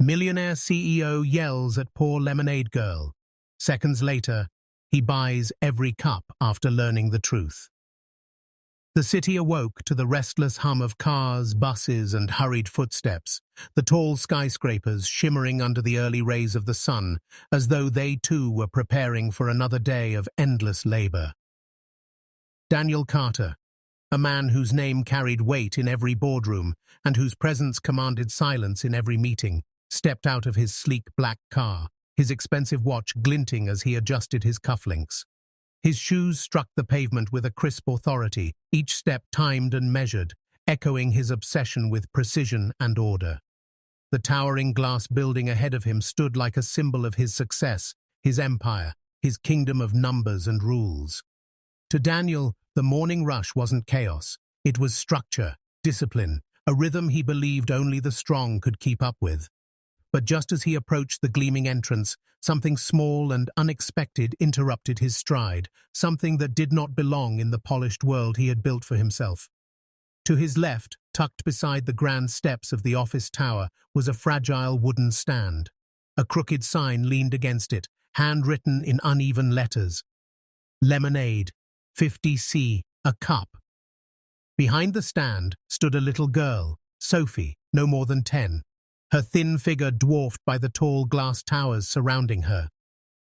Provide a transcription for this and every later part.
Millionaire CEO yells at poor lemonade girl. Seconds later, he buys every cup after learning the truth. The city awoke to the restless hum of cars, buses, and hurried footsteps, the tall skyscrapers shimmering under the early rays of the sun, as though they too were preparing for another day of endless labor. Daniel Carter, a man whose name carried weight in every boardroom and whose presence commanded silence in every meeting, stepped out of his sleek black car, his expensive watch glinting as he adjusted his cufflinks. His shoes struck the pavement with a crisp authority, each step timed and measured, echoing his obsession with precision and order. The towering glass building ahead of him stood like a symbol of his success, his empire, his kingdom of numbers and rules. To Daniel, the morning rush wasn't chaos. It was structure, discipline, a rhythm he believed only the strong could keep up with. But just as he approached the gleaming entrance, something small and unexpected interrupted his stride, something that did not belong in the polished world he had built for himself. To his left, tucked beside the grand steps of the office tower, was a fragile wooden stand. A crooked sign leaned against it, handwritten in uneven letters. Lemonade, 50C, a cup. Behind the stand stood a little girl, Sophie, no more than 10. Her thin figure dwarfed by the tall glass towers surrounding her.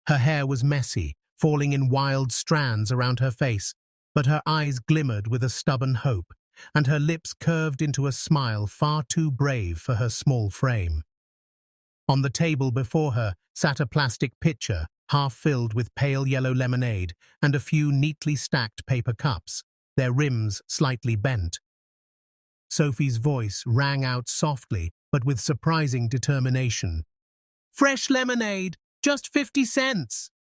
Her hair was messy, falling in wild strands around her face, but her eyes glimmered with a stubborn hope, and her lips curved into a smile far too brave for her small frame. On the table before her sat a plastic pitcher, half filled with pale yellow lemonade, and a few neatly stacked paper cups, their rims slightly bent. Sophie's voice rang out softly, but with surprising determination. "Fresh lemonade, just 50 cents.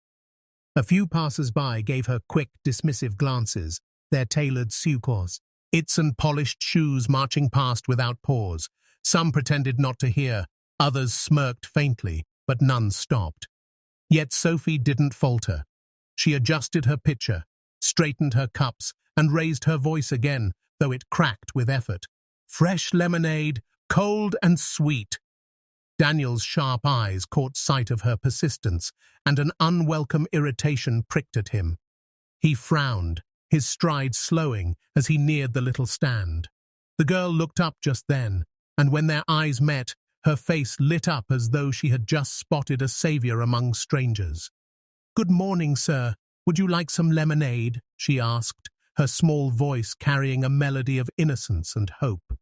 A few passers-by gave her quick, dismissive glances, their tailored sucors, its and polished shoes marching past without pause. Some pretended not to hear, others smirked faintly, but none stopped. Yet Sophie didn't falter. She adjusted her pitcher, straightened her cups, and raised her voice again, though it cracked with effort. "Fresh lemonade, cold and sweet." Daniel's sharp eyes caught sight of her persistence, and an unwelcome irritation pricked at him. He frowned, his stride slowing as he neared the little stand. The girl looked up just then, and when their eyes met, her face lit up as though she had just spotted a savior among strangers. "Good morning, sir. Would you like some lemonade?" she asked, her small voice carrying a melody of innocence and hope.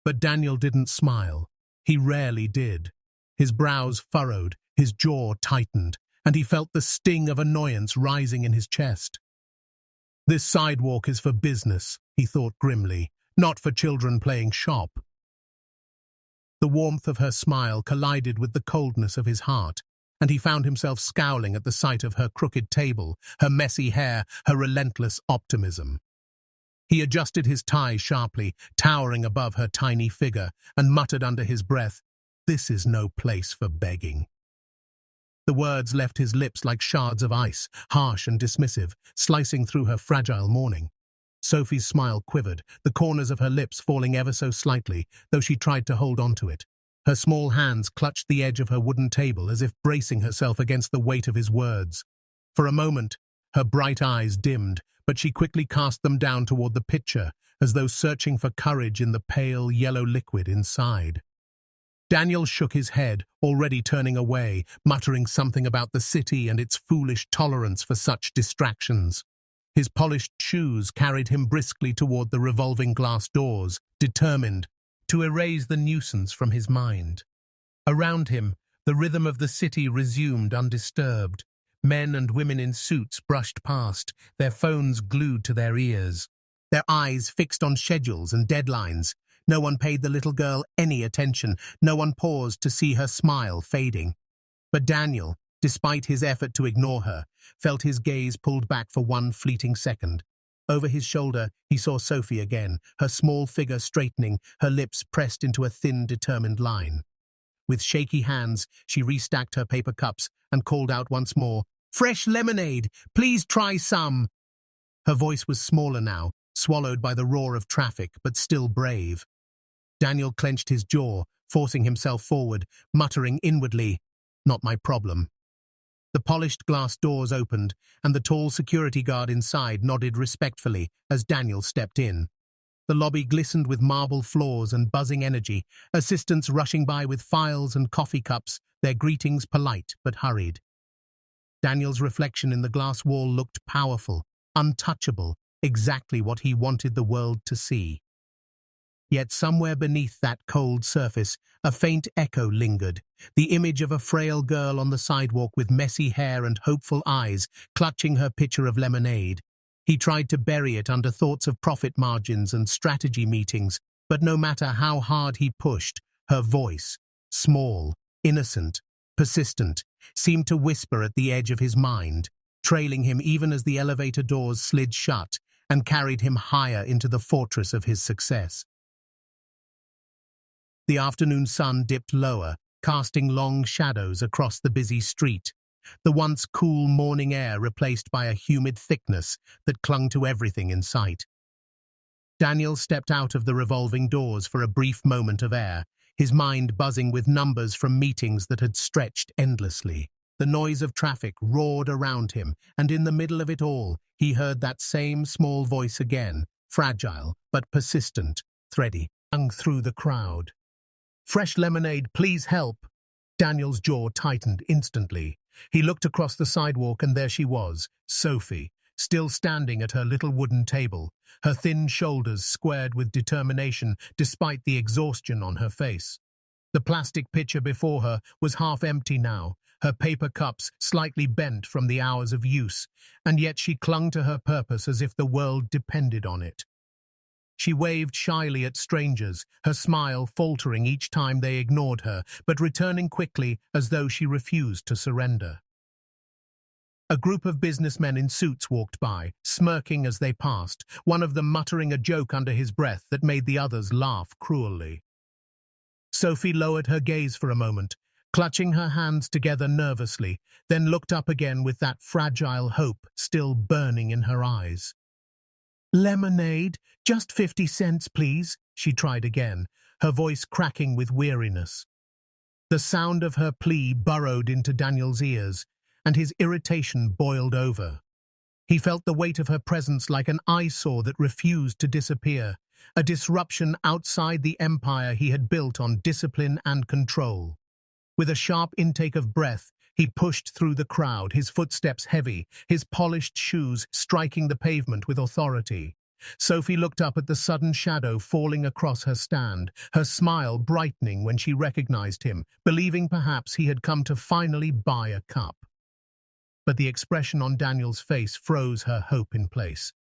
But Daniel didn't smile. He rarely did. His brows furrowed, his jaw tightened, and he felt the sting of annoyance rising in his chest. "This sidewalk is for business," he thought grimly, "not for children playing shop." The warmth of her smile collided with the coldness of his heart, and he found himself scowling at the sight of her crooked table, her messy hair, her relentless optimism. He adjusted his tie sharply, towering above her tiny figure, and muttered under his breath, "This is no place for begging." The words left his lips like shards of ice, harsh and dismissive, slicing through her fragile morning. Sophie's smile quivered, the corners of her lips falling ever so slightly, though she tried to hold on to it. Her small hands clutched the edge of her wooden table as if bracing herself against the weight of his words. For a moment, her bright eyes dimmed, but she quickly cast them down toward the pitcher, as though searching for courage in the pale, yellow liquid inside. Daniel shook his head, already turning away, muttering something about the city and its foolish tolerance for such distractions. His polished shoes carried him briskly toward the revolving glass doors, determined to erase the nuisance from his mind. Around him, the rhythm of the city resumed undisturbed. Men and women in suits brushed past, their phones glued to their ears, their eyes fixed on schedules and deadlines. No one paid the little girl any attention. No one paused to see her smile fading. But Daniel, despite his effort to ignore her, felt his gaze pulled back for one fleeting second. Over his shoulder, he saw Sophie again, her small figure straightening, her lips pressed into a thin, determined line. With shaky hands, she restacked her paper cups and called out once more, "Fresh lemonade! Please try some!" Her voice was smaller now, swallowed by the roar of traffic, but still brave. Daniel clenched his jaw, forcing himself forward, muttering inwardly, "Not my problem." The polished glass doors opened, and the tall security guard inside nodded respectfully as Daniel stepped in. The lobby glistened with marble floors and buzzing energy, assistants rushing by with files and coffee cups, their greetings polite but hurried. Daniel's reflection in the glass wall looked powerful, untouchable, exactly what he wanted the world to see. Yet somewhere beneath that cold surface, a faint echo lingered, the image of a frail girl on the sidewalk with messy hair and hopeful eyes, clutching her pitcher of lemonade. He tried to bury it under thoughts of profit margins and strategy meetings, but no matter how hard he pushed, her voice, small, innocent, persistent, seemed to whisper at the edge of his mind, trailing him even as the elevator doors slid shut and carried him higher into the fortress of his success. The afternoon sun dipped lower, casting long shadows across the busy street, the once cool morning air replaced by a humid thickness that clung to everything in sight. Daniel stepped out of the revolving doors for a brief moment of air, his mind buzzing with numbers from meetings that had stretched endlessly. The noise of traffic roared around him, and in the middle of it all, he heard that same small voice again, fragile but persistent, thready, hung through the crowd. "Fresh lemonade, please help." Daniel's jaw tightened instantly. He looked across the sidewalk and there she was, Sophie, still standing at her little wooden table, her thin shoulders squared with determination despite the exhaustion on her face. The plastic pitcher before her was half empty now, her paper cups slightly bent from the hours of use, and yet she clung to her purpose as if the world depended on it. She waved shyly at strangers, her smile faltering each time they ignored her, but returning quickly as though she refused to surrender. A group of businessmen in suits walked by, smirking as they passed, one of them muttering a joke under his breath that made the others laugh cruelly. Sophie lowered her gaze for a moment, clutching her hands together nervously, then looked up again with that fragile hope still burning in her eyes. "Lemonade, just 50 cents, please," she tried again, her voice cracking with weariness. The sound of her plea burrowed into Daniel's ears, and his irritation boiled over. He felt the weight of her presence like an eyesore that refused to disappear, a disruption outside the empire he had built on discipline and control. With a sharp intake of breath, he pushed through the crowd, his footsteps heavy, his polished shoes striking the pavement with authority. Sophie looked up at the sudden shadow falling across her stand, her smile brightening when she recognized him, believing perhaps he had come to finally buy a cup. But the expression on Daniel's face froze her hope in place.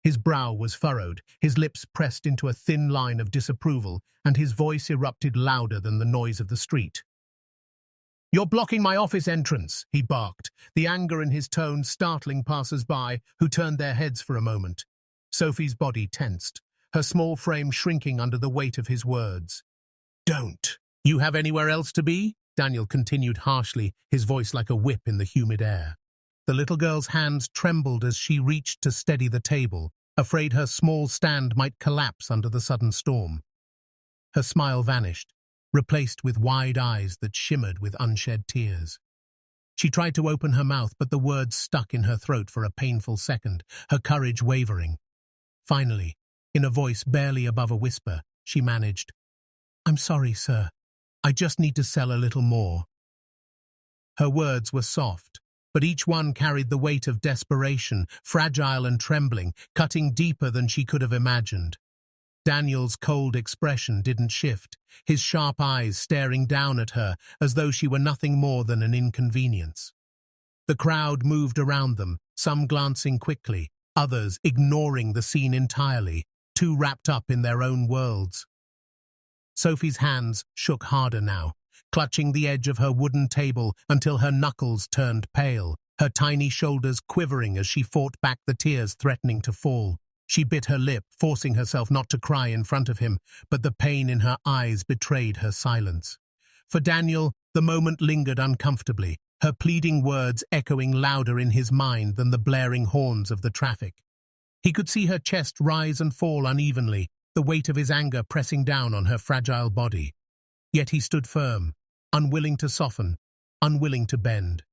His brow was furrowed, his lips pressed into a thin line of disapproval, and his voice erupted louder than the noise of the street. "You're blocking my office entrance," he barked, the anger in his tone startling passers-by who turned their heads for a moment. Sophie's body tensed, her small frame shrinking under the weight of his words. "Don't. You have anywhere else to be?" Daniel continued harshly, his voice like a whip in the humid air. The little girl's hands trembled as she reached to steady the table, afraid her small stand might collapse under the sudden storm. Her smile vanished, replaced with wide eyes that shimmered with unshed tears. She tried to open her mouth, but the words stuck in her throat for a painful second, her courage wavering. Finally, in a voice barely above a whisper, she managed, "I'm sorry, sir. I just need to sell a little more." Her words were soft, but each one carried the weight of desperation, fragile and trembling, cutting deeper than she could have imagined. Daniel's cold expression didn't shift, his sharp eyes staring down at her as though she were nothing more than an inconvenience. The crowd moved around them, some glancing quickly, others ignoring the scene entirely, too wrapped up in their own worlds. Sophie's hands shook harder now, clutching the edge of her wooden table until her knuckles turned pale, her tiny shoulders quivering as she fought back the tears threatening to fall. She bit her lip, forcing herself not to cry in front of him, but the pain in her eyes betrayed her silence. For Daniel, the moment lingered uncomfortably, her pleading words echoing louder in his mind than the blaring horns of the traffic. He could see her chest rise and fall unevenly, the weight of his anger pressing down on her fragile body. Yet he stood firm, unwilling to soften, unwilling to bend.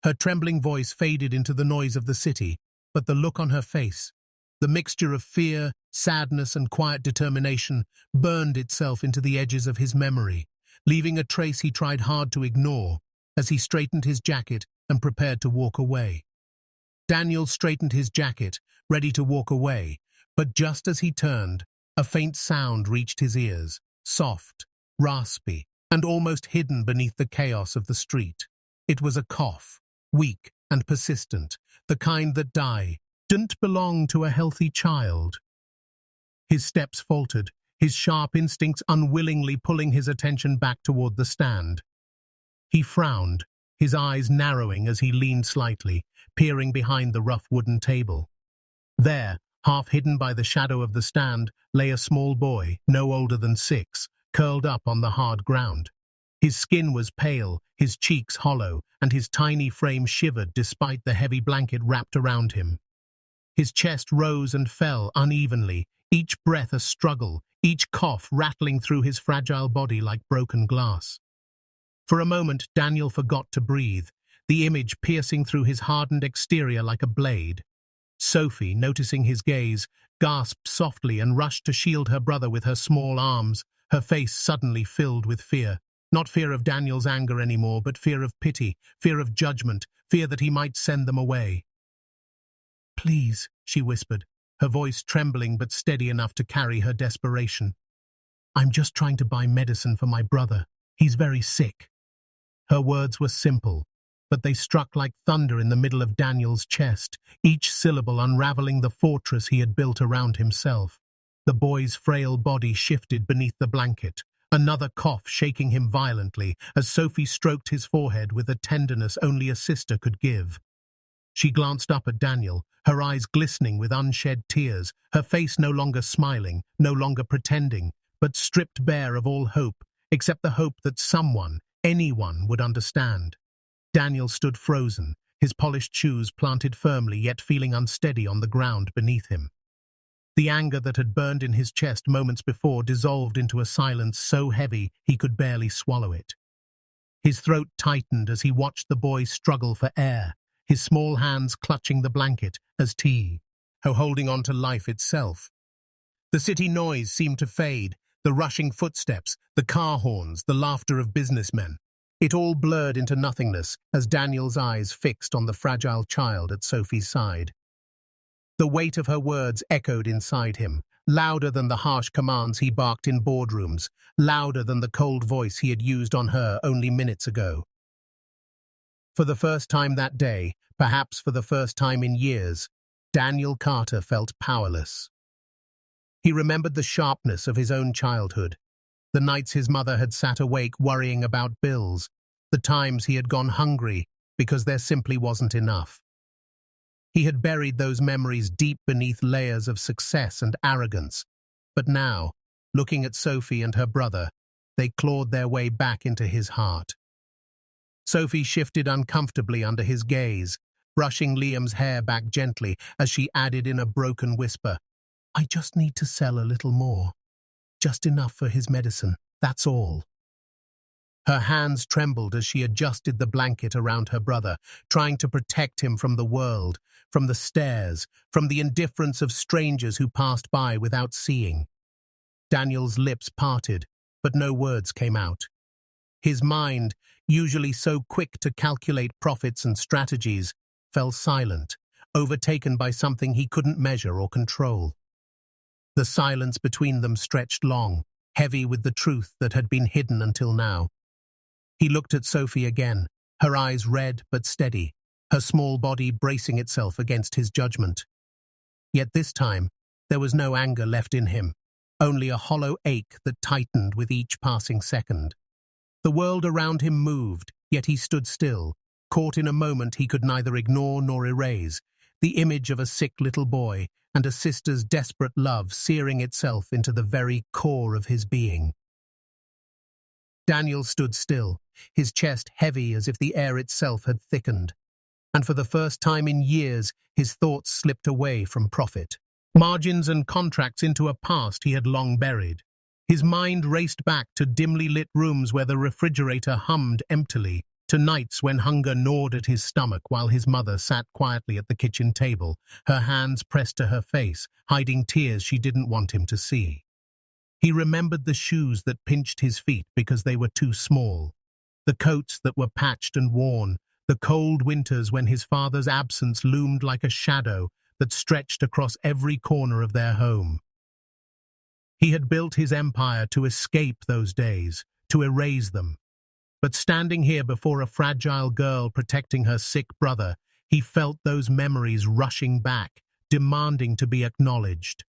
Her trembling voice faded into the noise of the city, but the look on her face, the mixture of fear, sadness, and quiet determination, burned itself into the edges of his memory, leaving a trace he tried hard to ignore as he straightened his jacket and prepared to walk away. Daniel straightened his jacket, ready to walk away, but just as he turned, a faint sound reached his ears, soft, raspy, and almost hidden beneath the chaos of the street. It was a cough, weak and persistent, the kind that didn't belong to a healthy child. His steps faltered, his sharp instincts unwillingly pulling his attention back toward the stand. He frowned, his eyes narrowing as he leaned slightly, peering behind the rough wooden table. There, half hidden by the shadow of the stand, lay a small boy, no older than 6, curled up on the hard ground. His skin was pale, his cheeks hollow, and his tiny frame shivered despite the heavy blanket wrapped around him. His chest rose and fell unevenly, each breath a struggle, each cough rattling through his fragile body like broken glass. For a moment, Daniel forgot to breathe, the image piercing through his hardened exterior like a blade. Sophie, noticing his gaze, gasped softly and rushed to shield her brother with her small arms, her face suddenly filled with fear. Not fear of Daniel's anger anymore, but fear of pity, fear of judgment, fear that he might send them away. "Please," she whispered, her voice trembling but steady enough to carry her desperation. "I'm just trying to buy medicine for my brother. He's very sick." Her words were simple, but they struck like thunder in the middle of Daniel's chest, each syllable unraveling the fortress he had built around himself. The boy's frail body shifted beneath the blanket, another cough shaking him violently as Sophie stroked his forehead with a tenderness only a sister could give. She glanced up at Daniel, her eyes glistening with unshed tears, her face no longer smiling, no longer pretending, but stripped bare of all hope, except the hope that someone, anyone, would understand. Daniel stood frozen, his polished shoes planted firmly yet feeling unsteady on the ground beneath him. The anger that had burned in his chest moments before dissolved into a silence so heavy he could barely swallow it. His throat tightened as he watched the boy struggle for air, his small hands clutching the blanket as holding on to life itself. The city noise seemed to fade, the rushing footsteps, the car horns, the laughter of businessmen. It all blurred into nothingness as Daniel's eyes fixed on the fragile child at Sophie's side. The weight of her words echoed inside him, louder than the harsh commands he barked in boardrooms, louder than the cold voice he had used on her only minutes ago. For the first time that day, perhaps for the first time in years, Daniel Carter felt powerless. He remembered the sharpness of his own childhood, the nights his mother had sat awake worrying about bills, the times he had gone hungry because there simply wasn't enough. He had buried those memories deep beneath layers of success and arrogance, but now, looking at Sophie and her brother, they clawed their way back into his heart. Sophie shifted uncomfortably under his gaze, brushing Liam's hair back gently as she added in a broken whisper, "I just need to sell a little more. Just enough for his medicine, that's all." Her hands trembled as she adjusted the blanket around her brother, trying to protect him from the world, from the stares, from the indifference of strangers who passed by without seeing. Daniel's lips parted, but no words came out. His mind, usually so quick to calculate profits and strategies, fell silent, overtaken by something he couldn't measure or control. The silence between them stretched long, heavy with the truth that had been hidden until now. He looked at Sophie again, her eyes red but steady, her small body bracing itself against his judgment. Yet this time, there was no anger left in him, only a hollow ache that tightened with each passing second. The world around him moved, yet he stood still, caught in a moment he could neither ignore nor erase, the image of a sick little boy and a sister's desperate love searing itself into the very core of his being. Daniel stood still, his chest heavy as if the air itself had thickened, and for the first time in years his thoughts slipped away from profit, margins and contracts into a past he had long buried. His mind raced back to dimly lit rooms where the refrigerator hummed emptily, to nights when hunger gnawed at his stomach while his mother sat quietly at the kitchen table, her hands pressed to her face, hiding tears she didn't want him to see. He remembered the shoes that pinched his feet because they were too small, the coats that were patched and worn, the cold winters when his father's absence loomed like a shadow that stretched across every corner of their home. He had built his empire to escape those days, to erase them. But standing here before a fragile girl protecting her sick brother, he felt those memories rushing back, demanding to be acknowledged.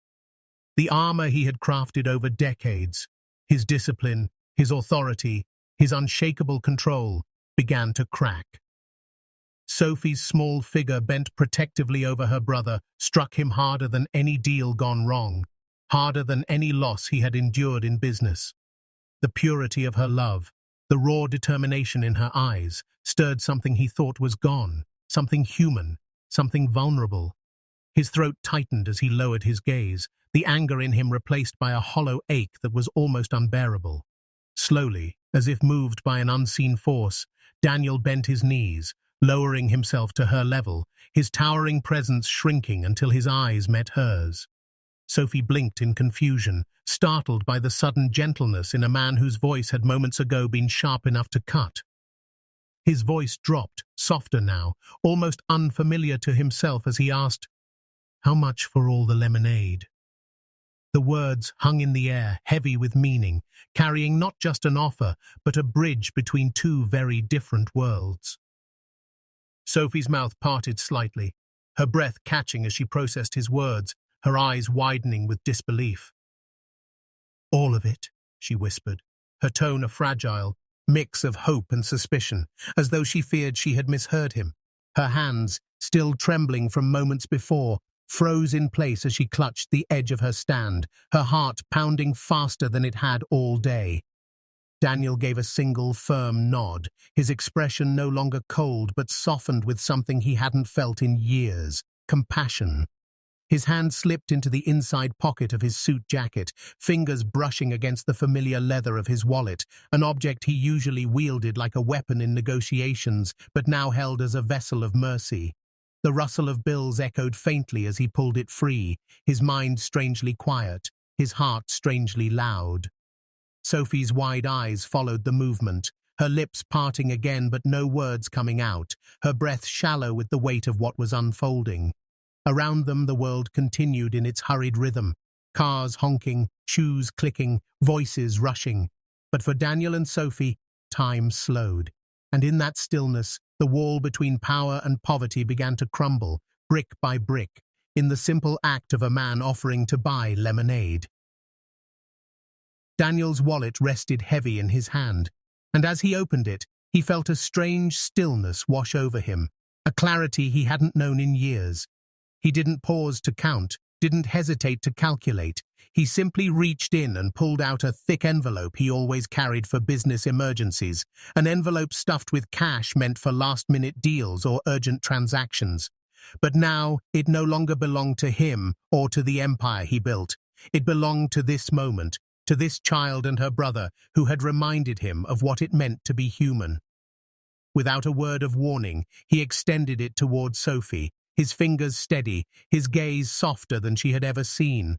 The armor he had crafted over decades, his discipline, his authority, his unshakable control, began to crack. Sophie's small figure bent protectively over her brother struck him harder than any deal gone wrong, harder than any loss he had endured in business. The purity of her love, the raw determination in her eyes, stirred something he thought was gone, something human, something vulnerable. His throat tightened as he lowered his gaze, the anger in him replaced by a hollow ache that was almost unbearable. Slowly, as if moved by an unseen force, Daniel bent his knees, lowering himself to her level, his towering presence shrinking until his eyes met hers. Sophie blinked in confusion, startled by the sudden gentleness in a man whose voice had moments ago been sharp enough to cut. His voice dropped, softer now, almost unfamiliar to himself as he asked, "How much for all the lemonade?" The words hung in the air, heavy with meaning, carrying not just an offer, but a bridge between two very different worlds. Sophie's mouth parted slightly, her breath catching as she processed his words, her eyes widening with disbelief. "All of it," she whispered, her tone a fragile mix of hope and suspicion, as though she feared she had misheard him. Her hands, still trembling from moments before, froze in place as she clutched the edge of her stand, her heart pounding faster than it had all day. Daniel gave a single firm nod, his expression no longer cold but softened with something he hadn't felt in years, compassion. His hand slipped into the inside pocket of his suit jacket, fingers brushing against the familiar leather of his wallet, an object he usually wielded like a weapon in negotiations, but now held as a vessel of mercy. The rustle of bills echoed faintly as he pulled it free, his mind strangely quiet, his heart strangely loud. Sophie's wide eyes followed the movement, her lips parting again but no words coming out, her breath shallow with the weight of what was unfolding. Around them the world continued in its hurried rhythm, cars honking, shoes clicking, voices rushing. But for Daniel and Sophie, time slowed, and in that stillness, the wall between power and poverty began to crumble, brick by brick, in the simple act of a man offering to buy lemonade. Daniel's wallet rested heavy in his hand, and as he opened it, he felt a strange stillness wash over him, a clarity he hadn't known in years. He didn't pause to count, didn't hesitate to calculate. He simply reached in and pulled out a thick envelope he always carried for business emergencies, an envelope stuffed with cash meant for last-minute deals or urgent transactions. But now it no longer belonged to him or to the empire he built. It belonged to this moment, to this child and her brother who had reminded him of what it meant to be human. Without a word of warning, he extended it toward Sophie, his fingers steady, his gaze softer than she had ever seen.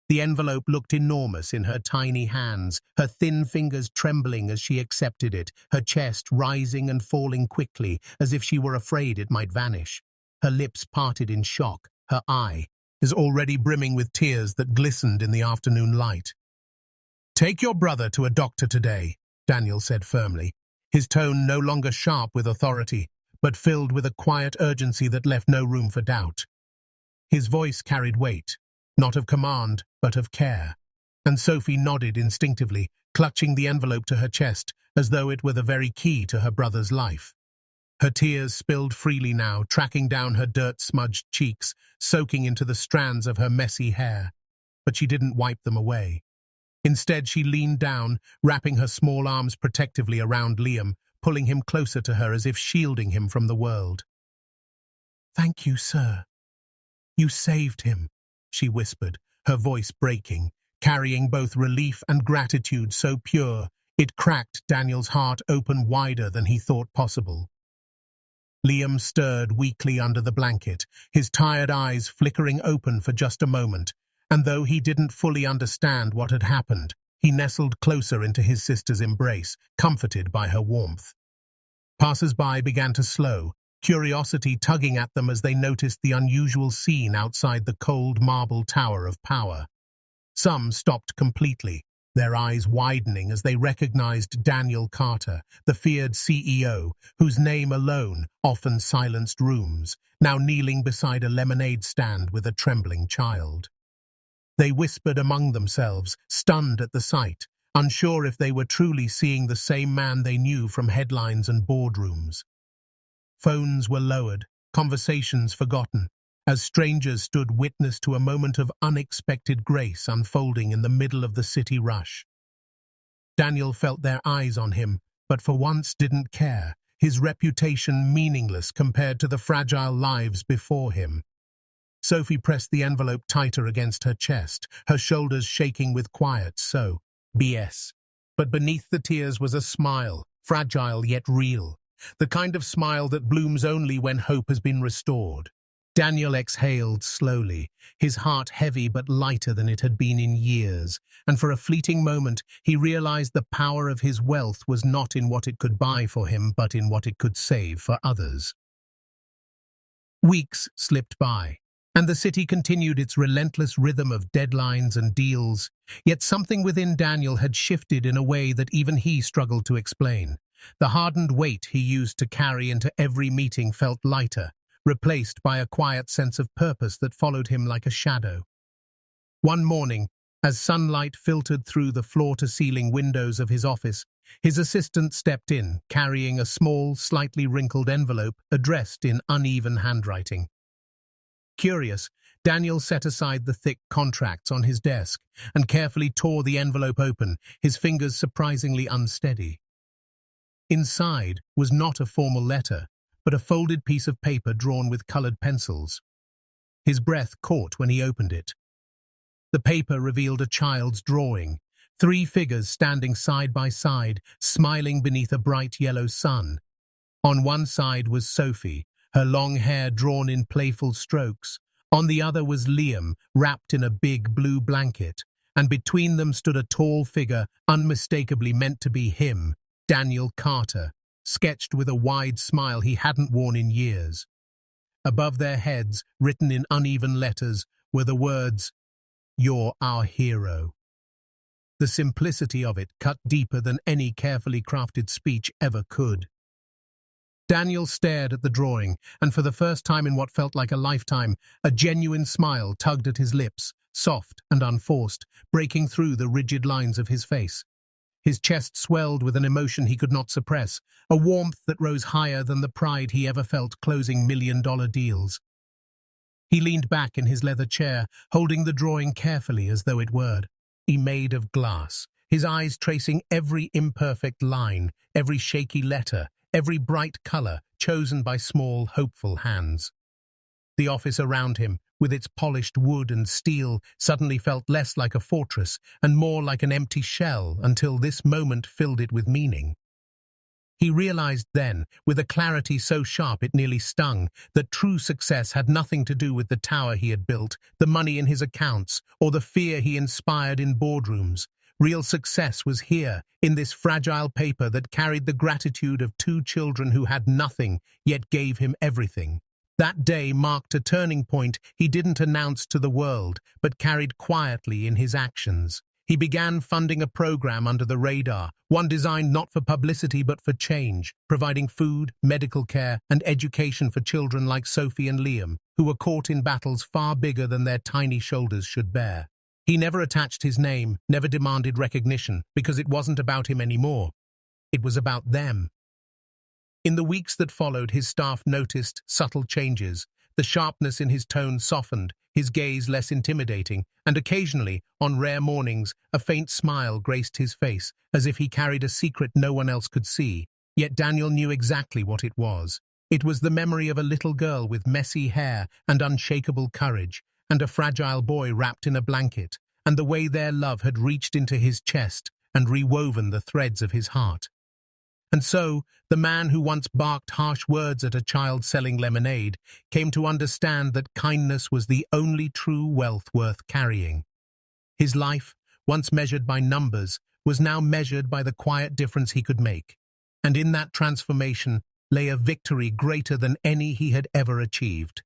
The envelope looked enormous in her tiny hands, her thin fingers trembling as she accepted it, her chest rising and falling quickly, as if she were afraid it might vanish. Her lips parted in shock, her eye is already brimming with tears that glistened in the afternoon light. "Take your brother to a doctor today," Daniel said firmly, his tone no longer sharp with authority, but filled with a quiet urgency that left no room for doubt. His voice carried weight, not of command, but of care, and Sophie nodded instinctively, clutching the envelope to her chest, as though it were the very key to her brother's life. Her tears spilled freely now, tracking down her dirt-smudged cheeks, soaking into the strands of her messy hair. But she didn't wipe them away. Instead, she leaned down, wrapping her small arms protectively around Liam, pulling him closer to her as if shielding him from the world. "Thank you, sir. You saved him," she whispered, her voice breaking, carrying both relief and gratitude so pure it cracked Daniel's heart open wider than he thought possible. Liam stirred weakly under the blanket, his tired eyes flickering open for just a moment, and though he didn't fully understand what had happened, he nestled closer into his sister's embrace, comforted by her warmth. Passers-by began to slow, curiosity tugging at them as they noticed the unusual scene outside the cold marble tower of power. Some stopped completely, their eyes widening as they recognized Daniel Carter, the feared CEO, whose name alone often silenced rooms, now kneeling beside a lemonade stand with a trembling child. They whispered among themselves, stunned at the sight, unsure if they were truly seeing the same man they knew from headlines and boardrooms. Phones were lowered, conversations forgotten, as strangers stood witness to a moment of unexpected grace unfolding in the middle of the city rush. Daniel felt their eyes on him, but for once didn't care, his reputation meaningless compared to the fragile lives before him. Sophie pressed the envelope tighter against her chest, her shoulders shaking with quiet BS. But beneath the tears was a smile, fragile yet real, the kind of smile that blooms only when hope has been restored. Daniel exhaled slowly, his heart heavy but lighter than it had been in years, and for a fleeting moment he realized the power of his wealth was not in what it could buy for him, but in what it could save for others. Weeks slipped by, and the city continued its relentless rhythm of deadlines and deals, yet something within Daniel had shifted in a way that even he struggled to explain. The hardened weight he used to carry into every meeting felt lighter, replaced by a quiet sense of purpose that followed him like a shadow. One morning, as sunlight filtered through the floor-to-ceiling windows of his office, his assistant stepped in, carrying a small, slightly wrinkled envelope addressed in uneven handwriting. Curious, Daniel set aside the thick contracts on his desk and carefully tore the envelope open, his fingers surprisingly unsteady. Inside was not a formal letter, but a folded piece of paper drawn with colored pencils. His breath caught when he opened it. The paper revealed a child's drawing, 3 figures standing side by side, smiling beneath a bright yellow sun. On one side was Sophie, her long hair drawn in playful strokes. On the other was Liam, wrapped in a big blue blanket, and between them stood a tall figure, unmistakably meant to be him, Daniel Carter, sketched with a wide smile he hadn't worn in years. Above their heads, written in uneven letters, were the words, "You're our hero." The simplicity of it cut deeper than any carefully crafted speech ever could. Daniel stared at the drawing, and for the first time in what felt like a lifetime, a genuine smile tugged at his lips, soft and unforced, breaking through the rigid lines of his face. His chest swelled with an emotion he could not suppress, a warmth that rose higher than the pride he ever felt closing million-dollar deals. He leaned back in his leather chair, holding the drawing carefully as though it were made of glass, his eyes tracing every imperfect line, every shaky letter, every bright color chosen by small, hopeful hands. The office around him, with its polished wood and steel, suddenly felt less like a fortress and more like an empty shell until this moment filled it with meaning. He realized then, with a clarity so sharp it nearly stung, that true success had nothing to do with the tower he had built, the money in his accounts, or the fear he inspired in boardrooms. Real success was here, in this fragile paper that carried the gratitude of 2 children who had nothing, yet gave him everything. That day marked a turning point he didn't announce to the world, but carried quietly in his actions. He began funding a program under the radar, one designed not for publicity but for change, providing food, medical care, and education for children like Sophie and Liam, who were caught in battles far bigger than their tiny shoulders should bear. He never attached his name, never demanded recognition, because it wasn't about him anymore. It was about them. In the weeks that followed, his staff noticed subtle changes. The sharpness in his tone softened, his gaze less intimidating, and occasionally, on rare mornings, a faint smile graced his face, as if he carried a secret no one else could see. Yet Daniel knew exactly what it was. It was the memory of a little girl with messy hair and unshakable courage, and a fragile boy wrapped in a blanket, and the way their love had reached into his chest and rewoven the threads of his heart. And so, the man who once barked harsh words at a child selling lemonade came to understand that kindness was the only true wealth worth carrying. His life, once measured by numbers, was now measured by the quiet difference he could make. And in that transformation lay a victory greater than any he had ever achieved.